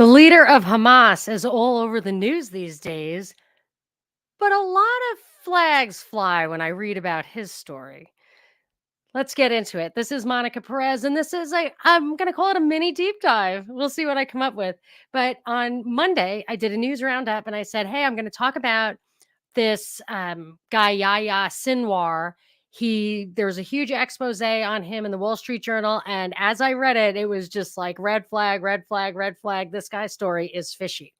The leader of Hamas is all over the news these days, but a lot of flags fly when I read about his story. Let's get into it. This is Monica Perez, and this is I'm going to call it a mini deep dive. We'll see what I come up with. But on Monday, I did a news roundup and I said, hey, I'm going to talk about this guy, Yahya Sinwar. There was a huge expose on him in the Wall Street Journal. And as I read it, it was just like red flag, red flag, red flag. This guy's story is fishy.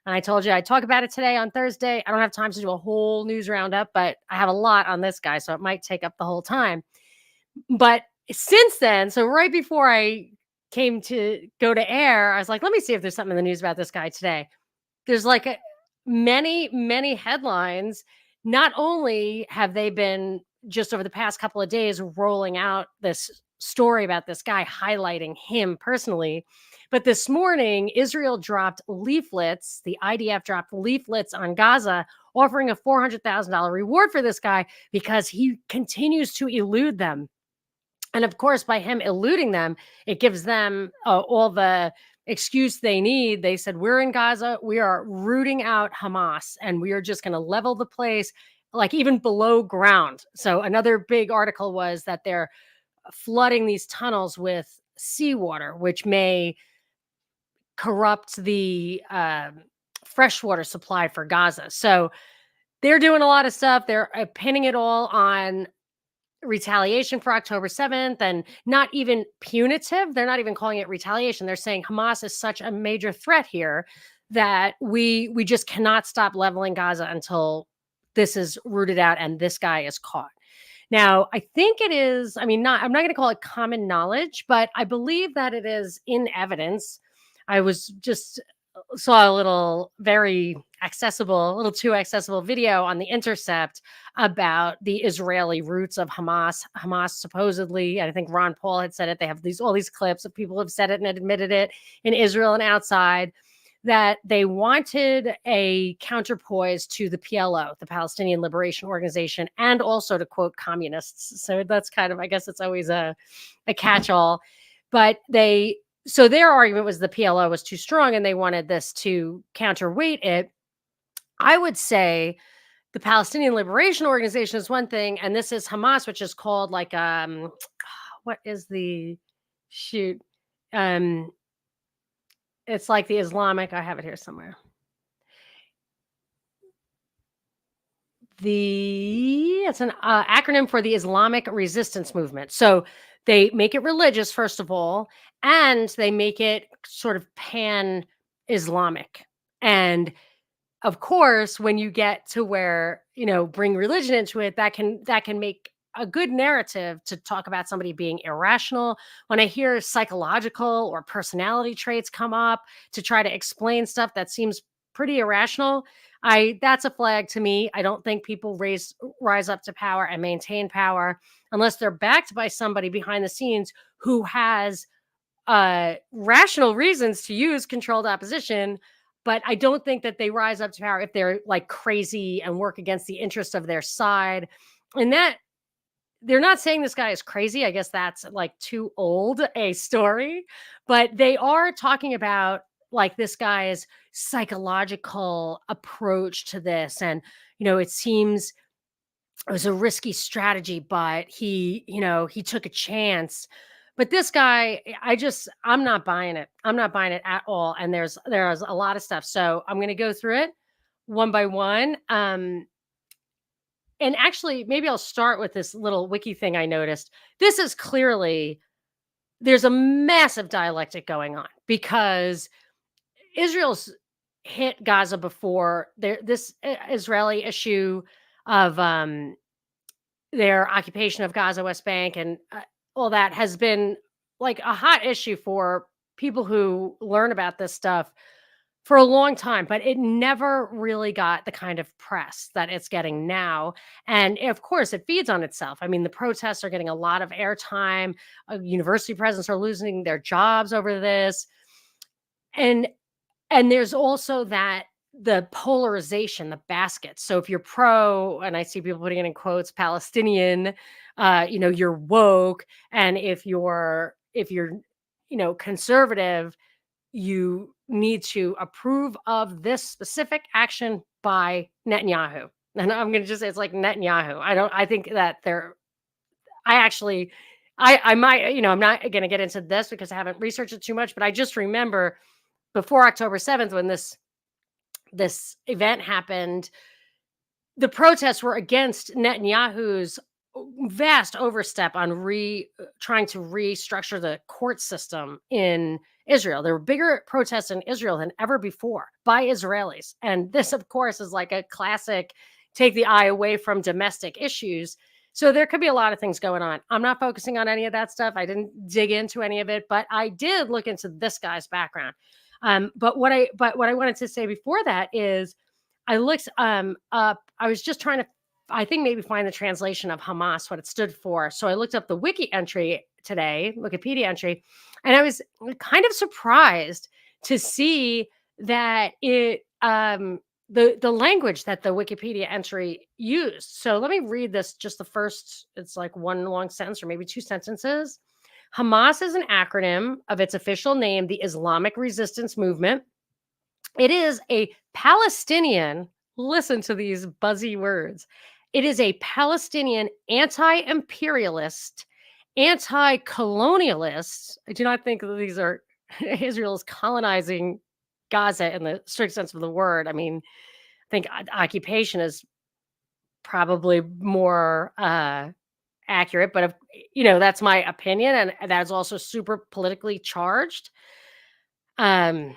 And I told you I'd talk about it today on Thursday. I don't have time to do a whole news roundup, but I have a lot on this guy, so it might take up the whole time. But since then, so right before I came to go to air, I was like, let me see if there's something in the news about this guy today. There's like many, many headlines. Not only have they been just over the past couple of days rolling out this story about this guy, highlighting him personally, but this morning, Israel dropped leaflets. The IDF dropped leaflets on Gaza, offering a $400,000 reward for this guy because he continues to elude them. And of course, by him eluding them, it gives them all the excuse they need. They said, we're in Gaza, we are rooting out Hamas, and we are just going to level the place, like even below ground. So another big article was that they're flooding these tunnels with seawater, which may corrupt the freshwater supply for Gaza. So they're doing a lot of stuff. They're pinning it all on retaliation for October 7th, and not even punitive. They're not even calling it retaliation. They're saying Hamas is such a major threat here that we just cannot stop leveling Gaza until this is rooted out and this guy is caught. Now, I think it is, I'm not going to call it common knowledge, but I believe that it is in evidence. I was just saw a little very accessible, a little too accessible video on The Intercept about the Israeli roots of Hamas. Hamas supposedly, I think Ron Paul had said it, they have all these clips of people who've said it and admitted it in Israel and outside, that they wanted a counterpoise to the PLO, the Palestinian Liberation Organization, and also to quote communists. So that's kind of, I guess it's always a catch-all. But so their argument was the PLO was too strong and they wanted this to counterweight it. I would say the Palestinian Liberation Organization is one thing, and this is Hamas, which is called like what is the shoot? It's like the Islamic. I have it here somewhere. It's an acronym for the Islamic Resistance Movement. So they make it religious, first of all, and they make it sort of pan-Islamic. And of course, when you get to where, bring religion into it, that can make a good narrative to talk about somebody being irrational. When I hear psychological or personality traits come up to try to explain stuff that seems pretty irrational, that's a flag to me. I don't think people rise up to power and maintain power unless they're backed by somebody behind the scenes who has rational reasons to use controlled opposition. But I don't think that they rise up to power if they're like crazy and work against the interest of their side. And that they're not saying this guy is crazy. I guess that's like too old a story, but they are talking about like this guy's psychological approach to this. And, it seems it was a risky strategy, but he took a chance. But this guy, I'm not buying it. I'm not buying it at all. And there's a lot of stuff. So I'm going to go through it one by one. And actually, maybe I'll start with this little wiki thing I noticed. This is clearly, there's a massive dialectic going on because Israel's hit Gaza before. This Israeli issue of their occupation of Gaza, West Bank, and all that has been like a hot issue for people who learn about this stuff for a long time, but it never really got the kind of press that it's getting now. And of course, it feeds on itself. The protests are getting a lot of airtime. University presidents are losing their jobs over this. And there's also the polarization, the basket. So if you're pro, and I see people putting it in quotes, Palestinian, you're woke. And if you're conservative, you need to approve of this specific action by Netanyahu. And I'm going to just say it's like Netanyahu. I think that I actually, I might, I'm not going to get into this because I haven't researched it too much, but I just remember before October 7th, when this event happened, the protests were against Netanyahu's vast overstep on trying to restructure the court system in Israel. There were bigger protests in Israel than ever before by Israelis. And this, of course, is like a classic take the eye away from domestic issues. So there could be a lot of things going on. I'm not focusing on any of that stuff. I didn't dig into any of it, but I did look into this guy's background. But what I wanted to say before that is I looked up. I was just trying to, I think, maybe find the translation of Hamas, what it stood for. So I looked up the wiki entry today, Wikipedia entry, and I was kind of surprised to see that the language that the Wikipedia entry used. So let me read this. Just the first, it's like one long sentence or maybe two sentences. Hamas is an acronym of its official name, the Islamic Resistance Movement. It is a Palestinian, listen to these buzzy words. It is a Palestinian anti-imperialist, anti-colonialist. I do not think that these are Israel's colonizing Gaza in the strict sense of the word. I mean, I think occupation is probably more accurate, but that's my opinion, and that's also super politically charged. I'm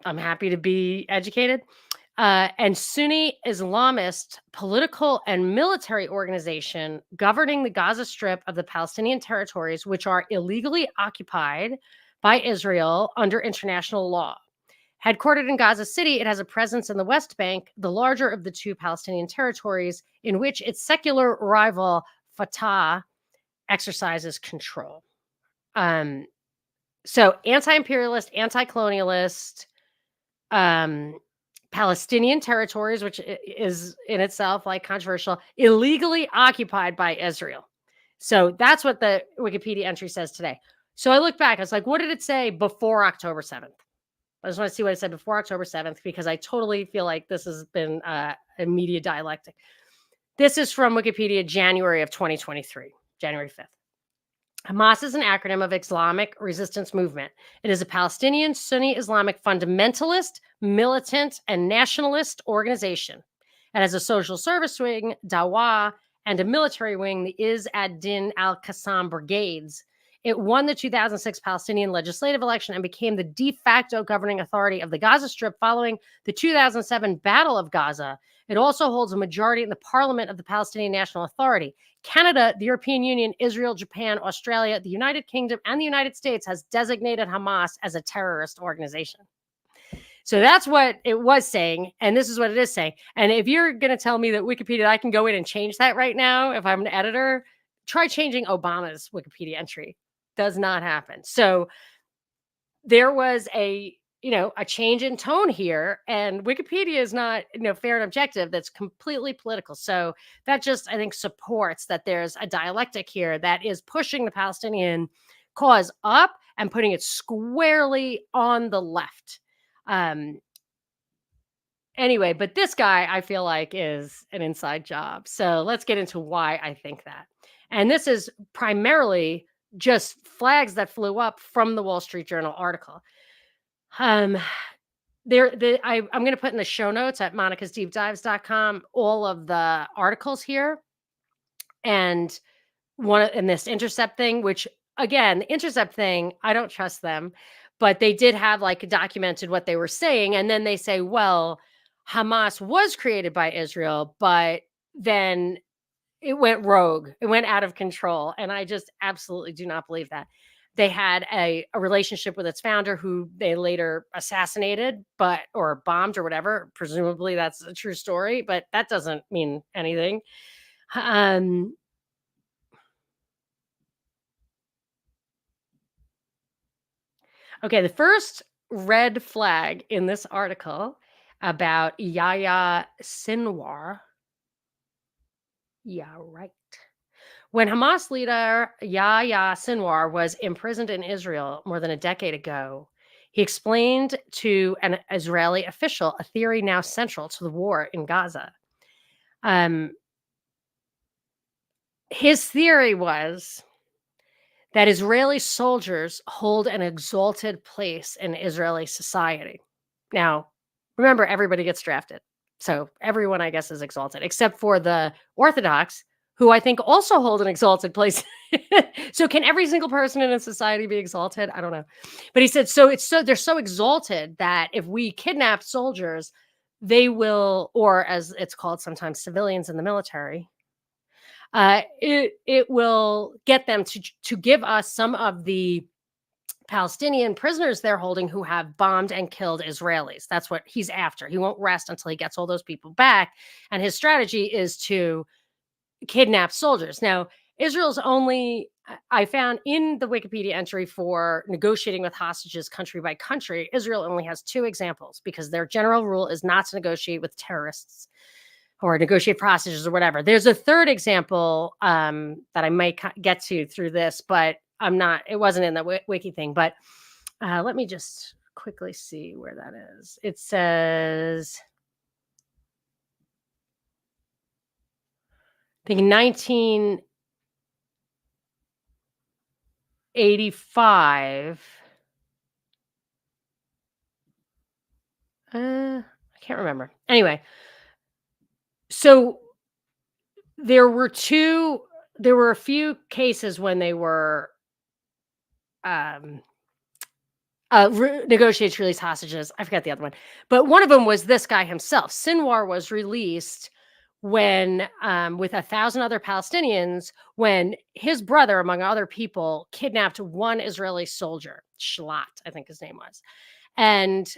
happy to be educated. And Sunni Islamist political and military organization governing the Gaza Strip of the Palestinian territories, which are illegally occupied by Israel under international law. Headquartered in Gaza City, it has a presence in the West Bank, the larger of the two Palestinian territories, in which its secular rival Fatah exercises control. So anti-imperialist, anti-colonialist, Palestinian territories, which is in itself like controversial, illegally occupied by Israel. So that's what the Wikipedia entry says today. So I look back, I was like, what did it say before October 7th? I just want to see what it said before October 7th, because I totally feel like this has been a media dialectic. This is from Wikipedia, January of 2023, January 5th. Hamas is an acronym of Islamic Resistance Movement. It is a Palestinian Sunni Islamic fundamentalist, militant, and nationalist organization. It has a social service wing, Dawah, and a military wing, the Izz ad-Din al-Qassam Brigades. It won the 2006 Palestinian legislative election and became the de facto governing authority of the Gaza Strip following the 2007 Battle of Gaza. It also holds a majority in the parliament of the Palestinian National Authority. Canada, the European Union, Israel, Japan, Australia, the United Kingdom, and the United States has designated Hamas as a terrorist organization. So that's what it was saying, and this is what it is saying. And if you're going to tell me that Wikipedia, I can go in and change that right now, if I'm an editor, try changing Obama's Wikipedia entry. Does not happen. So there was a change in tone here, and Wikipedia is not, fair and objective. That's completely political. So that just, I think, supports that there's a dialectic here that is pushing the Palestinian cause up and putting it squarely on the left. Anyway, but this guy, I feel like, is an inside job. So let's get into why I think that. And this is primarily just flags that flew up from the Wall Street Journal article. I'm going to put in the show notes at monicasdeepdives.com all of the articles here, and this Intercept thing, which, again, the Intercept thing, I don't trust them, but they did have documented what they were saying, and then they say, well, Hamas was created by Israel, but then it went rogue. It went out of control. And I just absolutely do not believe that. They had a relationship with its founder, who they later assassinated, or bombed or whatever. Presumably that's a true story, but that doesn't mean anything. Okay, the first red flag in this article about Yahya Sinwar. Yeah, right. When Hamas leader Yahya Sinwar was imprisoned in Israel more than a decade ago, He explained to an Israeli official a theory now central to the war in Gaza. Um, his theory was that Israeli soldiers hold an exalted place in Israeli society. Now, remember, everybody gets drafted. So everyone, I guess, is exalted, except for the Orthodox, who I think also hold an exalted place. So can every single person in a society be exalted? I don't know. But he said, so they're so exalted that if we kidnap soldiers, they will, or as it's called sometimes, civilians in the military, it will get them to give us some of the Palestinian prisoners they're holding who have bombed and killed Israelis. That's what he's after. He won't rest until he gets all those people back. And his strategy is to kidnap soldiers. Now, Israel's only, I found in the Wikipedia entry for negotiating with hostages country by country, Israel only has 2 examples because their general rule is not to negotiate with terrorists or negotiate for hostages or whatever. There's a third example that I might get to through this, but I'm not, it wasn't in the wiki thing. But let me just quickly see where that is. It says, I think 1985. I can't remember. Anyway, so there were a few cases when they were um, negotiates to release hostages. I forgot the other one, but one of them was this guy himself. Sinwar was released when, with 1,000 other Palestinians, when his brother, among other people, kidnapped one Israeli soldier, Shlat, I think his name was, and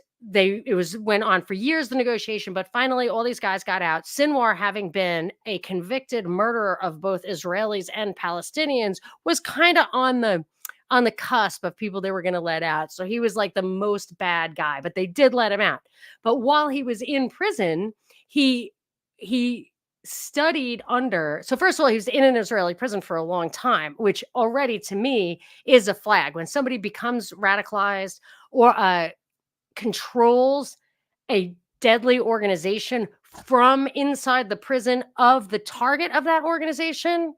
went on for years, the negotiation, but finally all these guys got out. Sinwar, having been a convicted murderer of both Israelis and Palestinians, was kind of on the cusp of people they were going to let out. So he was like the most bad guy, but they did let him out. But while he was in prison, he studied under, so first of all, he was in an Israeli prison for a long time, which already to me is a flag. When somebody becomes radicalized or controls a deadly organization from inside the prison of the target of that organization,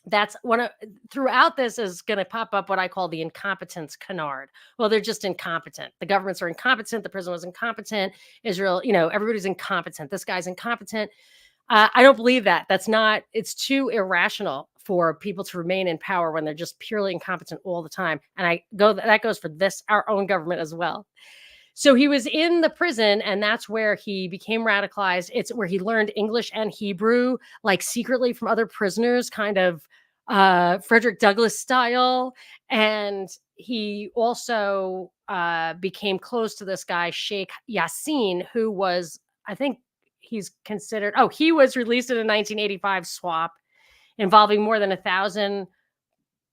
that's one of, throughout this is going to pop up what I call the incompetence canard. Well, they're just incompetent. The governments are incompetent. The prison was incompetent. Israel, everybody's incompetent. This guy's incompetent. I don't believe that. That's not, it's too irrational for people to remain in power when they're just purely incompetent all the time. And that goes for our own government as well. So he was in the prison, and that's where he became radicalized. It's where he learned English and Hebrew, like secretly from other prisoners, kind of Frederick Douglass style. And he also became close to this guy, Sheikh Yassin, who was, I think he's considered, he was released in a 1985 swap involving more than 1,000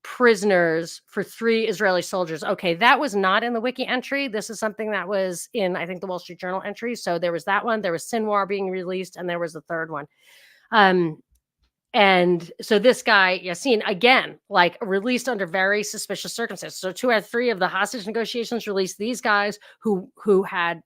prisoners for 3 Israeli soldiers. Okay, that was not in the wiki entry. This is something that was in, I think, the Wall Street Journal entry. So there was that one. There was Sinwar being released, and there was the third one. And so this guy, Yassin, again, like released under very suspicious circumstances. So 2 out of 3 of the hostage negotiations released these guys who had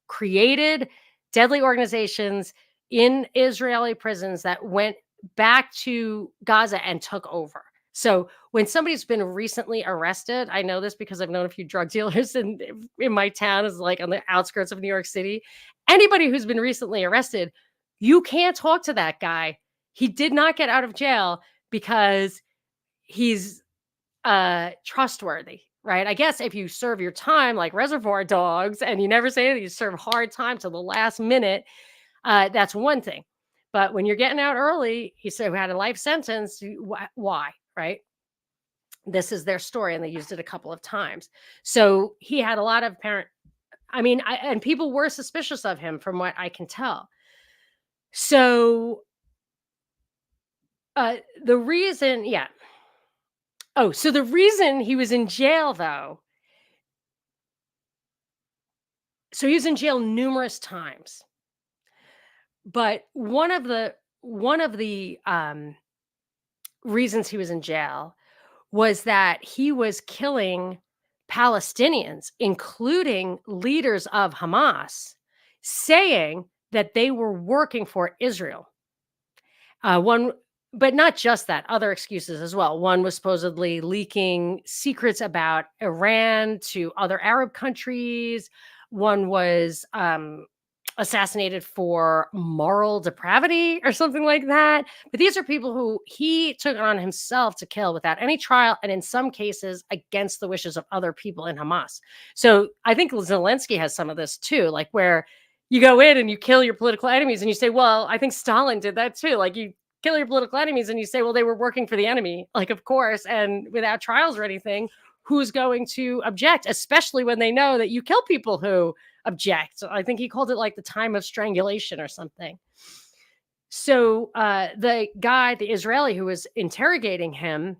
created deadly organizations in Israeli prisons that went back to Gaza and took over. So when somebody's been recently arrested, I know this because I've known a few drug dealers in my town, is like on the outskirts of New York City. Anybody who's been recently arrested, you can't talk to that guy. He did not get out of jail because he's trustworthy, right? I guess if you serve your time like Reservoir Dogs and you never say anything, you serve hard time to the last minute, that's one thing. But when you're getting out early, he said, who had a life sentence, why, right? This is their story, and they used it a couple of times. So he had a lot of and people were suspicious of him from what I can tell. So the reason, so the reason he was in jail, though, so he was in jail numerous times. But one of the reasons he was in jail was that he was killing Palestinians, including leaders of Hamas, saying that they were working for Israel. One, but not just that, other excuses as well. One was supposedly leaking secrets about Iran to other Arab countries. One was assassinated for moral depravity or something like that. But these are people who he took on himself to kill without any trial, and in some cases against the wishes of other people in Hamas. So I think Zelensky has some of this too, like where you go in and you kill your political enemies and you say, well, I think Stalin did that too. Like you kill your political enemies and you say, well, they were working for the enemy. Like, of course, and without trials or anything, who's going to object, especially when they know that you kill people who object. So I think he called it like the time of strangulation or something. So the guy, the Israeli who was interrogating him,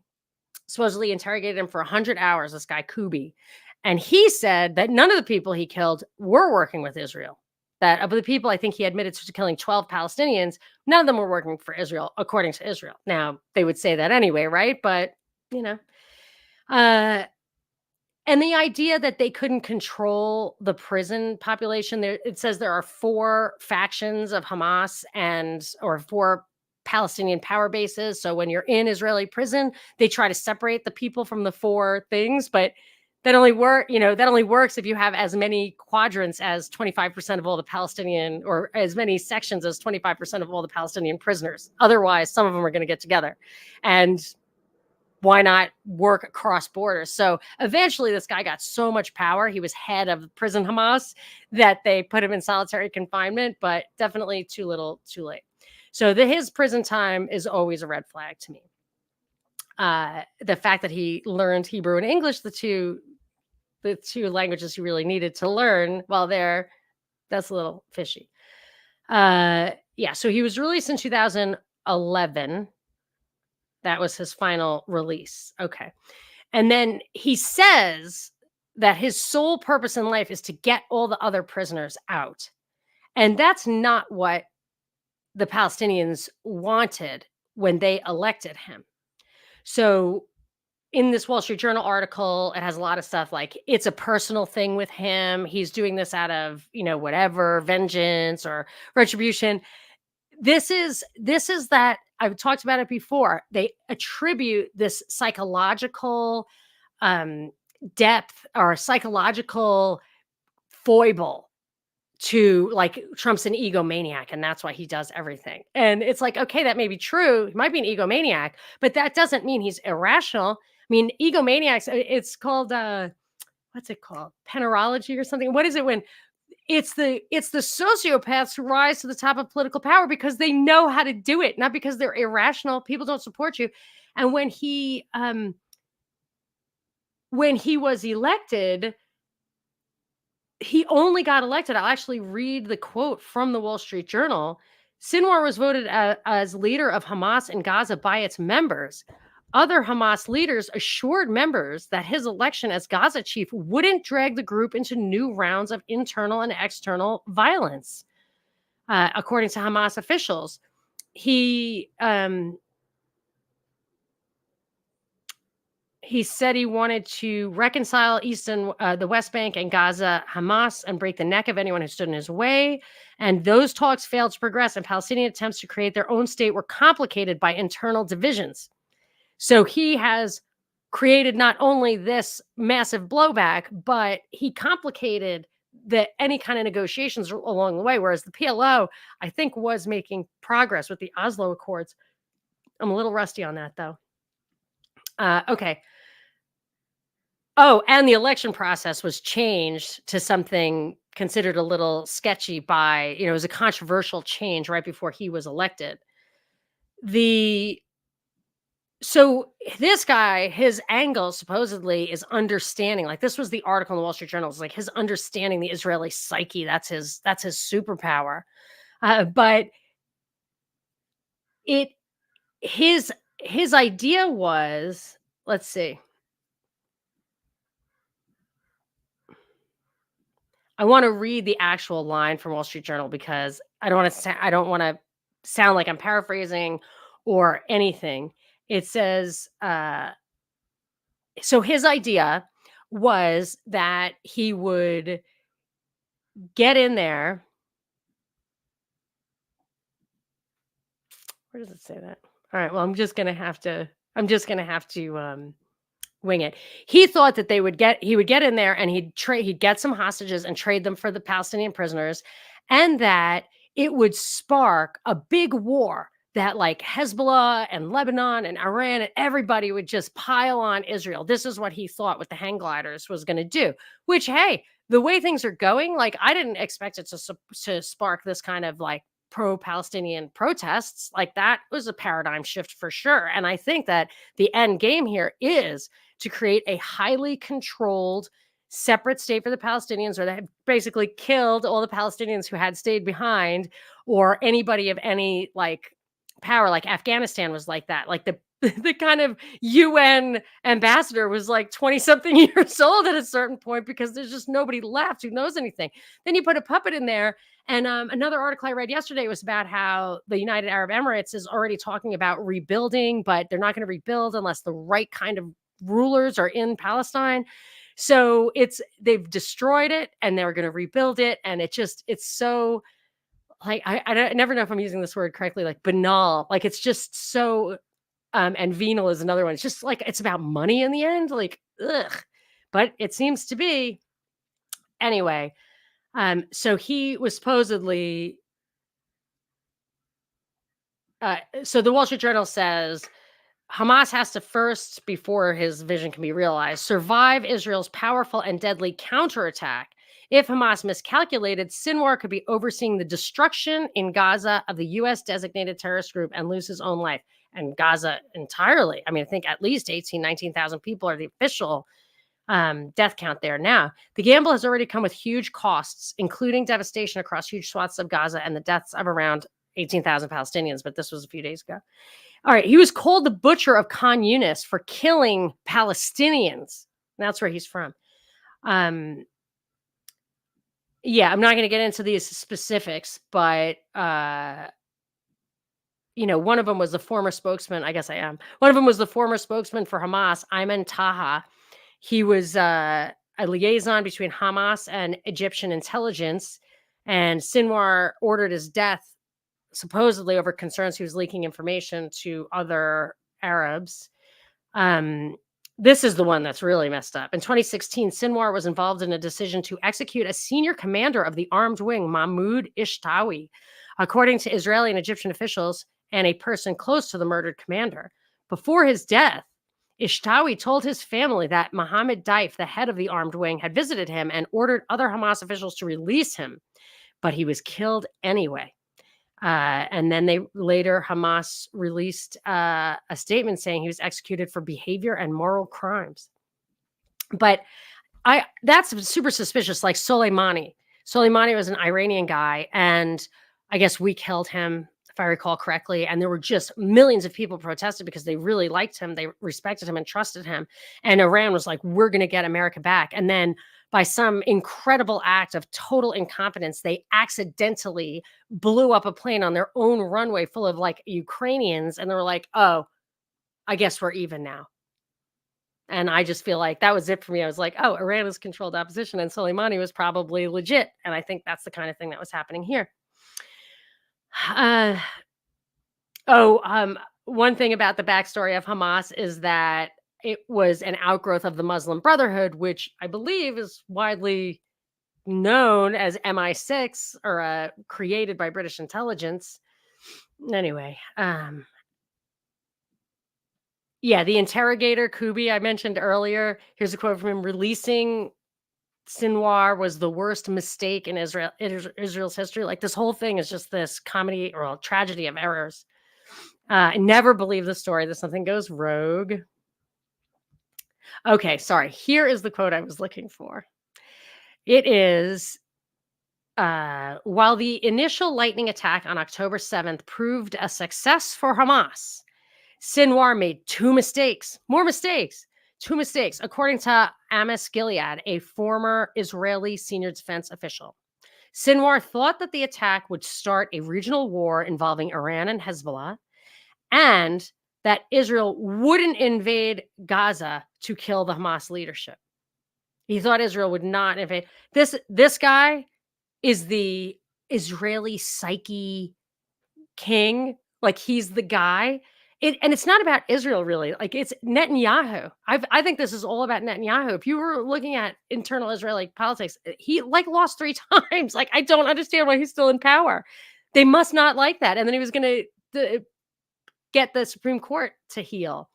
supposedly interrogated him for 100 hours, this guy Kubi. And he said that none of the people he killed were working with Israel. That of the people, I think he admitted to killing 12 Palestinians, none of them were working for Israel, according to Israel. Now, they would say that anyway, right? But, you know. And the idea that they couldn't control the prison population, there it says there are 4 factions of Hamas or 4 Palestinian power bases. So when you're in Israeli prison, they try to separate the people from the 4 things, but that only works if you have as many quadrants as 25% of all the Palestinian, or as many sections as 25% of all the Palestinian prisoners. Otherwise, some of them are going to get together. And why not work across borders? So eventually this guy got so much power. He was head of prison Hamas that they put him in solitary confinement, but definitely too little, too late. So his prison time is always a red flag to me. The fact that he learned Hebrew and English, the two languages he really needed to learn while there, that's a little fishy. Yeah, so he was released in 2011. That was his final release. Okay. And then he says that his sole purpose in life is to get all the other prisoners out. And that's not what the Palestinians wanted when they elected him. So in this Wall Street Journal article, it has a lot of stuff like it's a personal thing with him. He's doing this out of, whatever, vengeance or retribution. This is that I've talked about it before. They attribute this psychological depth or psychological foible to like Trump's an egomaniac and that's why he does everything. And it's like, okay, that may be true. He might be an egomaniac, but that doesn't mean he's irrational. I mean, egomaniacs, it's called what's it called? Penerology or something. What is it when it's the sociopaths who rise to the top of political power because they know how to do it, not because they're irrational. People don't support you. And when he was elected, he only got elected. I'll actually read the quote from the Wall Street Journal. Sinwar was voted as leader of Hamas in Gaza by its members. Other Hamas leaders assured members that his election as Gaza chief wouldn't drag the group into new rounds of internal and external violence. According to Hamas officials, he said he wanted to reconcile the West Bank and Gaza Hamas and break the neck of anyone who stood in his way. And those talks failed to progress, and Palestinian attempts to create their own state were complicated by internal divisions. So he has created not only this massive blowback, but he complicated any kind of negotiations along the way, whereas the PLO, I think, was making progress with the Oslo Accords. I'm a little rusty on that, though. Okay. Oh, and the election process was changed to something considered a little sketchy by, it was a controversial change right before he was elected. So this guy, his angle supposedly is understanding, like this was the article in the Wall Street Journal, it's like his understanding the Israeli psyche, that's his superpower. But his idea was, let's see. I want to read the actual line from Wall Street Journal because I don't want to sound like I'm paraphrasing or anything. It says, so his idea was that he would get in there. Where does it say that? All right, well, I'm just gonna have to wing it. He thought that he would get in there and he'd get some hostages and trade them for the Palestinian prisoners, and that it would spark a big war that like Hezbollah and Lebanon and Iran and everybody would just pile on Israel. This is what he thought what the hang gliders was going to do, which hey, the way things are going, like I didn't expect it to spark this kind of like pro-Palestinian protests. Like that was a paradigm shift for sure. And I think that the end game here is to create a highly controlled separate state for the Palestinians, or they have basically killed all the Palestinians who had stayed behind, or anybody of any like power. Like Afghanistan was like that. Like the the kind of UN ambassador was like 20 something years old at a certain point because there's just nobody left who knows anything. Then you put a puppet in there. And another article I read yesterday was about how the United Arab Emirates is already talking about rebuilding, but they're not going to rebuild unless the right kind of rulers are in Palestine. So they've destroyed it and they're going to rebuild it. And it's so like, I never know if I'm using this word correctly, like banal. Like it's just so, and venal is another one. It's just like, it's about money in the end. Like, ugh. But it seems to be anyway. So he was supposedly, so the Wall Street Journal says, Hamas has to first, before his vision can be realized, survive Israel's powerful and deadly counterattack. If Hamas miscalculated, Sinwar could be overseeing the destruction in Gaza of the U.S. designated terrorist group and lose his own life. And Gaza entirely. I mean, I think at least 19,000 people are the official death count there now. The gamble has already come with huge costs, including devastation across huge swaths of Gaza and the deaths of around 18,000 Palestinians. But this was a few days ago. All right. He was called the butcher of Khan Yunis for killing Palestinians. That's where he's from. Yeah, I'm not going to get into these specifics, but, one of them was the former spokesman. I guess I am. One of them was the former spokesman for Hamas, Ayman Taha. He was a liaison between Hamas and Egyptian intelligence, and Sinwar ordered his death supposedly over concerns he was leaking information to other Arabs. This is the one that's really messed up. In 2016, Sinwar was involved in a decision to execute a senior commander of the armed wing, Mahmoud Ishtawi, according to Israeli and Egyptian officials and a person close to the murdered commander. Before his death, Ishtawi told his family that Mohammed Daif, the head of the armed wing, had visited him and ordered other Hamas officials to release him, but he was killed anyway. And then Hamas released a statement saying he was executed for behavior and moral crimes. But that's super suspicious. Like Soleimani was an Iranian guy, and I guess we killed him, if I recall correctly. And there were just millions of people protested because they really liked him. They respected him and trusted him. And Iran was like, we're going to get America back. And then by some incredible act of total incompetence, they accidentally blew up a plane on their own runway full of like Ukrainians. And they were like, oh, I guess we're even now. And I just feel like that was it for me. I was like, oh, Iran is controlled opposition and Soleimani was probably legit. And I think that's the kind of thing that was happening here. One thing about the backstory of Hamas is that it was an outgrowth of the Muslim Brotherhood, which I believe is widely known as MI6 or created by British intelligence. Anyway, the interrogator Kubi I mentioned earlier. Here's a quote from him: "Releasing Sinwar was the worst mistake in Israel's history." Like this whole thing is just this comedy or tragedy of errors. I never believe the story that something goes rogue. Okay, sorry. Here is the quote I was looking for. It is, while the initial lightning attack on October 7th proved a success for Hamas, Sinwar made two mistakes, according to Amos Gilead, a former Israeli senior defense official. Sinwar thought that the attack would start a regional war involving Iran and Hezbollah, and that Israel wouldn't invade Gaza to kill the Hamas leadership. He thought Israel would not invade. This guy is the Israeli psyche king, like, he's the guy. And it's not about Israel really, like, it's Netanyahu. I think this is all about Netanyahu. If you were looking at internal Israeli politics, he, like, lost 3 times. Like, I don't understand why he's still in power. They must not like that, and then he was gonna get the Supreme Court to heal.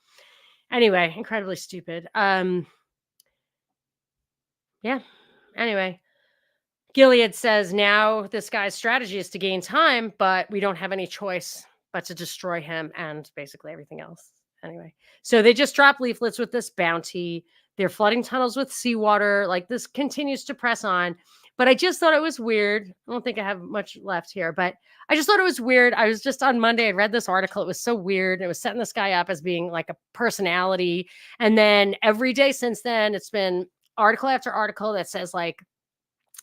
Anyway, incredibly stupid. Yeah, anyway. Gilead says now this guy's strategy is to gain time, but we don't have any choice but to destroy him and basically everything else. Anyway, so they just drop leaflets with this bounty. They're flooding tunnels with seawater. Like, this continues to press on. But I just thought it was weird. I don't think I have much left here, but I just thought it was weird. I was just on Monday, I read this article. It was so weird. It was setting this guy up as being like a personality. And then every day since then, it's been article after article that says, like,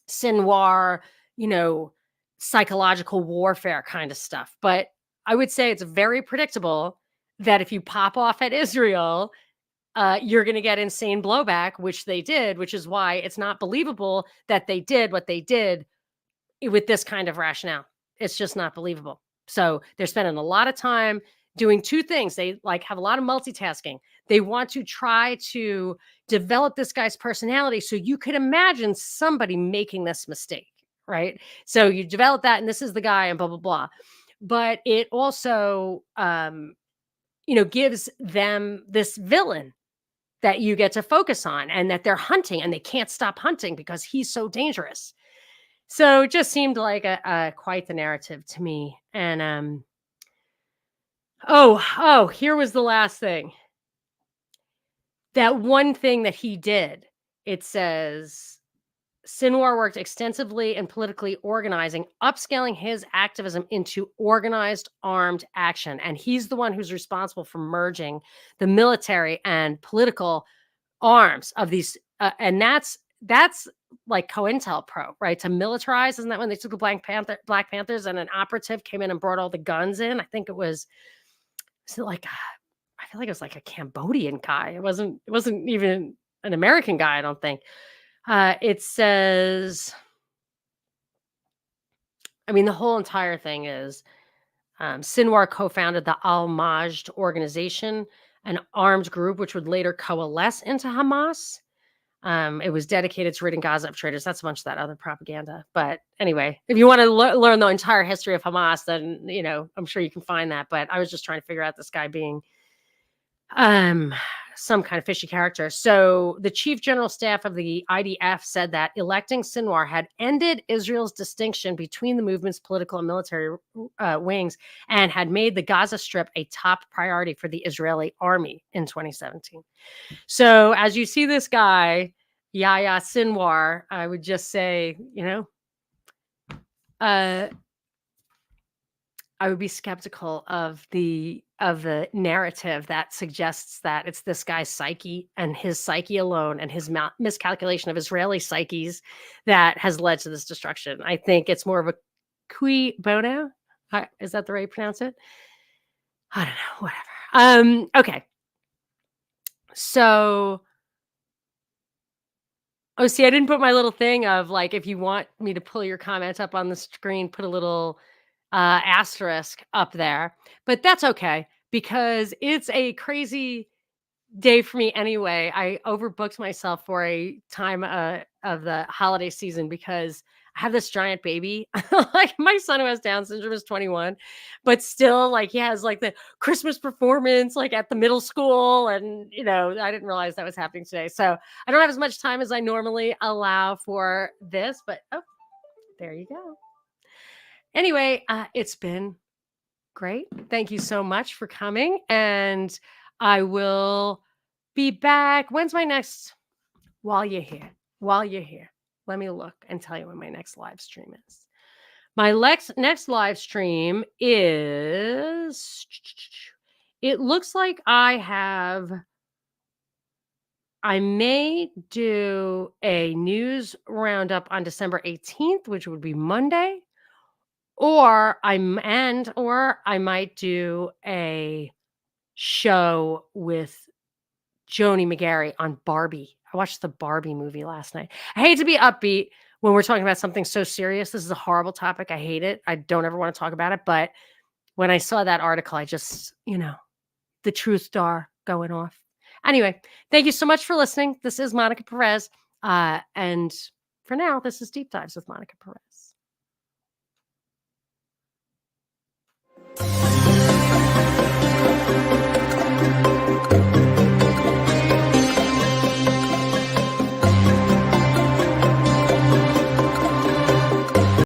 Sinwar, you know, psychological warfare kind of stuff. But I would say it's very predictable that if you pop off at Israel, you're going to get insane blowback, which they did, which is why it's not believable that they did what they did with this kind of rationale. It's just not believable. So they're spending a lot of time doing two things. They, like, have a lot of multitasking. They want to try to develop this guy's personality so you could imagine somebody making this mistake, right? So you develop that, and this is the guy, and blah blah blah. But it also, gives them this villain that you get to focus on, and that they're hunting, and they can't stop hunting because he's so dangerous. So it just seemed like a quite the narrative to me. And here was the last thing. That one thing that he did, it says Sinwar worked extensively in politically organizing, upscaling his activism into organized armed action. And he's the one who's responsible for merging the military and political arms of these. And that's like COINTELPRO, right? To militarize. Isn't that when they took the Black Panthers and an operative came in and brought all the guns in? I think it was like, I feel like it was like a Cambodian guy. It wasn't even an American guy, I don't think. It says, I mean, the whole entire thing is Sinwar co-founded the Al-Majd organization, an armed group which would later coalesce into Hamas. It was dedicated to ridding Gaza of traitors. That's a bunch of that other propaganda. But anyway, if you want to learn the entire history of Hamas, then, I'm sure you can find that. But I was just trying to figure out this guy being some kind of fishy character. So the chief general staff of the IDF said that electing Sinwar had ended Israel's distinction between the movement's political and military wings, and had made the Gaza Strip a top priority for the Israeli army in 2017. So as you see this guy, Yahya Sinwar, I would just say, I would be skeptical of the narrative that suggests that it's this guy's psyche and his psyche alone and his miscalculation of Israeli psyches that has led to this destruction. I think it's more of a cui bono. Is that the way you pronounce it? I don't know. Whatever. Okay. So, see, I didn't put my little thing of, like, if you want me to pull your comments up on the screen, put a little asterisk up there, but that's okay because it's a crazy day for me anyway. I overbooked myself for a time of the holiday season because I have this giant baby. Like, my son who has Down syndrome is 21, but still, like, he has like the Christmas performance like at the middle school, and I didn't realize that was happening today. So I don't have as much time as I normally allow for this, but there you go. Anyway, it's been great. Thank you so much for coming, and I will be back. When's my next? While you're here, let me look and tell you when my next live stream is. My next live stream is, it looks like I may do a news roundup on December 18th, which would be Monday. Or I might do a show with Joni McGarry on Barbie. I watched the Barbie movie last night. I hate to be upbeat when we're talking about something so serious. This is a horrible topic. I hate it. I don't ever want to talk about it. But when I saw that article, I just, the truth star going off. Anyway, thank you so much for listening. This is Monica Perez. And for now, this is Deep Dives with Monica Perez.